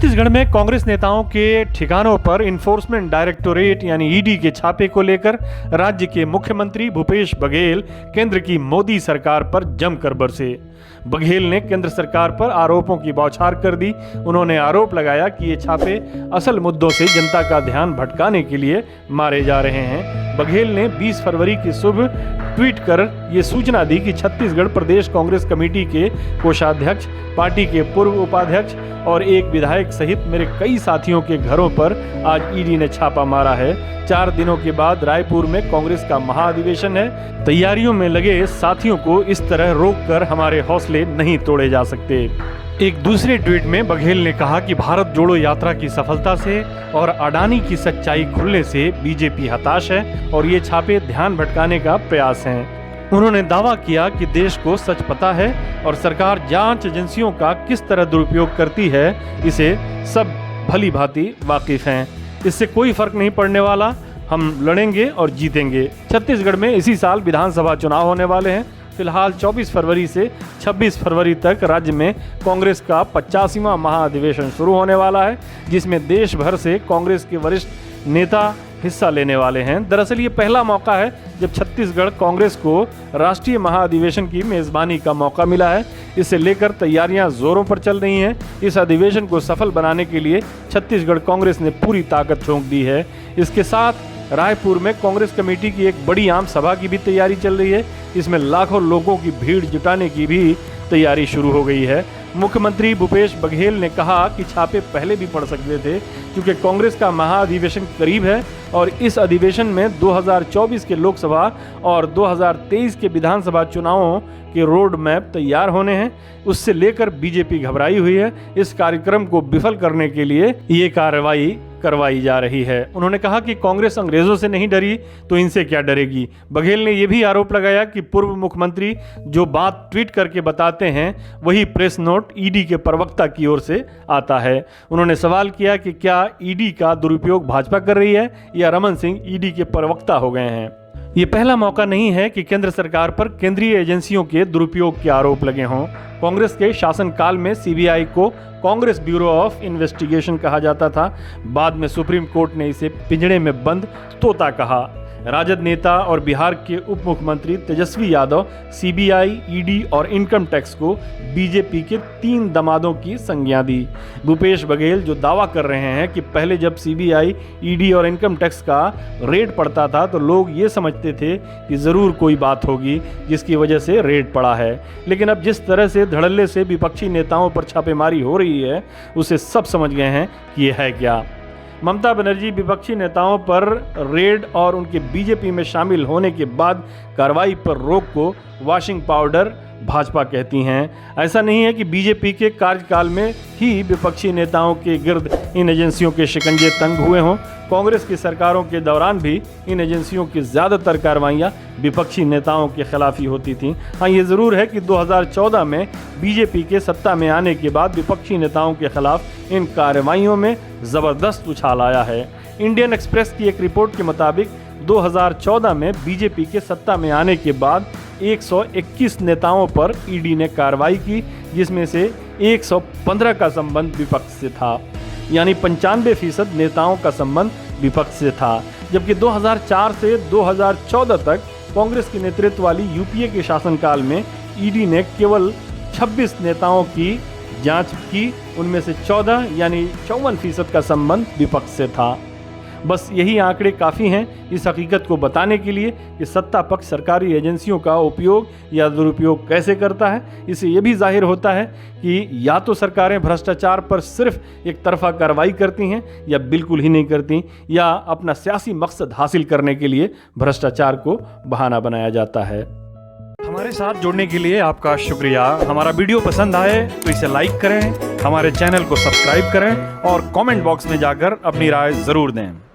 छत्तीसगढ़ में कांग्रेस नेताओं के ठिकानों पर इन्फोर्समेंट डायरेक्टोरेट यानी ईडी के छापे को लेकर राज्य के मुख्यमंत्री भूपेश बघेल केंद्र की मोदी सरकार पर जमकर बरसे। बघेल ने केंद्र सरकार पर आरोपों की बौछार कर दी। उन्होंने आरोप लगाया कि ये छापे असल मुद्दों से जनता का ध्यान भटकाने के लिए मारे जा रहे हैं। बघेल ने 20 फरवरी की सुबह ट्वीट कर ये सूचना दी कि छत्तीसगढ़ प्रदेश कांग्रेस कमेटी के कोषाध्यक्ष, पार्टी के पूर्व उपाध्यक्ष और एक विधायक सहित मेरे कई साथियों के घरों पर आज ईडी ने छापा मारा है। 4 दिनों के बाद रायपुर में कांग्रेस का महाअधिवेशन है। तैयारियों में लगे साथियों को इस तरह रोककर हमारे हौसले नहीं तोड़े जा सकते। एक दूसरे ट्वीट में बघेल ने कहा कि भारत जोड़ो यात्रा की सफलता से और अडानी की सच्चाई खुलने से बीजेपी हताश है और ये छापे ध्यान भटकाने का प्रयास हैं। उन्होंने दावा किया कि देश को सच पता है और सरकार जांच एजेंसियों का किस तरह दुरुपयोग करती है इसे सब भली भांति वाकिफ हैं। इससे कोई फर्क नहीं पड़ने वाला, हम लड़ेंगे और जीतेंगे। छत्तीसगढ़ में इसी साल विधानसभा चुनाव होने वाले हैं। फिलहाल 24 फरवरी से 26 फरवरी तक राज्य में कांग्रेस का 85वां महाअधिवेशन शुरू होने वाला है, जिसमें देश भर से कांग्रेस के वरिष्ठ नेता हिस्सा लेने वाले हैं। दरअसल ये पहला मौका है जब छत्तीसगढ़ कांग्रेस को राष्ट्रीय महाअधिवेशन की मेजबानी का मौका मिला है। इसे लेकर तैयारियां जोरों पर चल रही हैं। इस अधिवेशन को सफल बनाने के लिए छत्तीसगढ़ कांग्रेस ने पूरी ताकत झोंक दी है। इसके साथ रायपुर में कांग्रेस कमेटी की एक बड़ी आम सभा की भी तैयारी चल रही है। इसमें लाखों लोगों की भीड़ जुटाने की भी तैयारी शुरू हो गई है। मुख्यमंत्री भूपेश बघेल ने कहा कि छापे पहले भी पड़ सकते थे क्योंकि कांग्रेस का महाअधिवेशन करीब है और इस अधिवेशन में 2024 के लोकसभा और 2023 के विधानसभा चुनावों के रोड मैप तैयार होने हैं। उससे लेकर बीजेपी घबराई हुई है। इस कार्यक्रम को विफल करने के लिए ये कार्रवाई करवाई जा रही है। उन्होंने कहा कि कांग्रेस अंग्रेजों से नहीं डरी तो इनसे क्या डरेगी। बघेल ने यह भी आरोप लगाया कि पूर्व मुख्यमंत्री जो बात ट्वीट करके बताते हैं वही प्रेस नोट ईडी के प्रवक्ता की ओर से आता है। उन्होंने सवाल किया कि क्या ईडी का दुरुपयोग भाजपा कर रही है या रमन सिंह ईडी के प्रवक्ता हो गए हैं। ये पहला मौका नहीं है कि केंद्र सरकार पर केंद्रीय एजेंसियों के दुरुपयोग के आरोप लगे हों। कांग्रेस के शासनकाल में सीबीआई को कांग्रेस ब्यूरो ऑफ इन्वेस्टिगेशन कहा जाता था। बाद में सुप्रीम कोर्ट ने इसे पिंजड़े में बंद तोता कहा। राजद नेता और बिहार के उप मुख्यमंत्री तेजस्वी यादव सीबीआई, ईडी और इनकम टैक्स को बीजेपी के 3 दमादों की संज्ञा दी। भूपेश बघेल जो दावा कर रहे हैं कि पहले जब सीबीआई, ईडी और इनकम टैक्स का रेड पड़ता था तो लोग ये समझते थे कि ज़रूर कोई बात होगी जिसकी वजह से रेड पड़ा है, लेकिन अब जिस तरह से धड़ल्ले से विपक्षी नेताओं पर छापेमारी हो रही है उसे सब समझ गए हैं कि ये है क्या। ममता बनर्जी विपक्षी नेताओं पर रेड और उनके बीजेपी में शामिल होने के बाद कार्रवाई पर रोक को वॉशिंग पाउडर भाजपा कहती हैं। ऐसा नहीं है कि बीजेपी के कार्यकाल में ही विपक्षी नेताओं के गिर्द इन एजेंसियों के शिकंजे तंग हुए हों। कांग्रेस की सरकारों के दौरान भी इन एजेंसियों की ज़्यादातर कार्रवाइयाँ विपक्षी नेताओं के खिलाफ ही होती थीं। हाँ, ये ज़रूर है कि 2014 में बीजेपी के सत्ता में आने के बाद विपक्षी नेताओं के खिलाफ इन कार्रवाइयों में ज़बरदस्त उछाल आया है। इंडियन एक्सप्रेस की एक रिपोर्ट के मुताबिक 2014 में बीजेपी के सत्ता में आने के बाद 121 नेताओं पर ईडी ने कार्रवाई की, जिसमें से 115 का संबंध विपक्ष से था, यानी 95% नेताओं का संबंध विपक्ष से था। जबकि 2004 से 2014 तक कांग्रेस के नेतृत्व वाली यूपीए के शासनकाल में ईडी ने केवल 26 नेताओं की जांच की, उनमें से 14 यानी 54% का संबंध विपक्ष से था। बस यही आंकड़े काफ़ी हैं इस हकीकत को बताने के लिए कि सत्ता पक्ष सरकारी एजेंसियों का उपयोग या दुरुपयोग कैसे करता है। इससे ये भी जाहिर होता है कि या तो सरकारें भ्रष्टाचार पर सिर्फ एक तरफा कार्रवाई करती हैं या बिल्कुल ही नहीं करती, या अपना सियासी मकसद हासिल करने के लिए भ्रष्टाचार को बहाना बनाया जाता है। हमारे साथ जुड़ने के लिए आपका शुक्रिया। हमारा वीडियो पसंद आए तो इसे लाइक करें, हमारे चैनल को सब्सक्राइब करें और कमेंट बॉक्स में जाकर अपनी राय ज़रूर दें।